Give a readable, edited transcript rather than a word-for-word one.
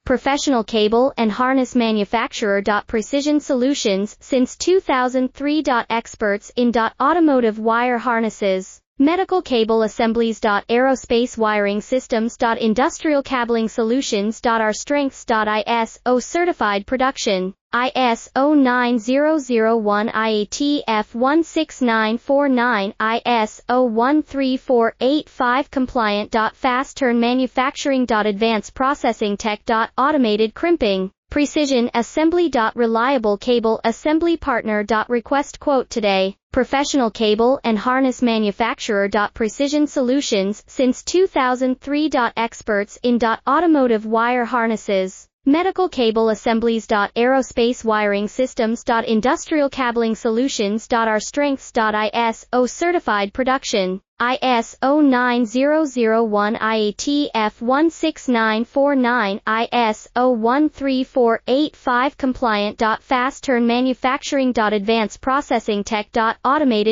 professional cable and harness manufacturer. Precision Solutions since 2003. Experts in automotive wire harnesses, medical cable assemblies. Aerospace wiring systems. Industrial cabling solutions. Our strengths. ISO certified production, ISO 9001 IATF 16949, ISO 13485 compliant. Fast turn manufacturing. Advanced processing tech. Automated crimping, precision assembly. Reliable cable assembly partner. Request quote today. Professional cable and harness manufacturer. Precision Solutions since 2003. Experts in automotive wire harnesses, medical cable assemblies. Aerospace wiring systems. Industrial cabling solutions. Our strengths. ISO certified production, ISO 9001 IATF 16949, ISO 13485 compliant. Fast turn manufacturing. Advanced processing tech. Automated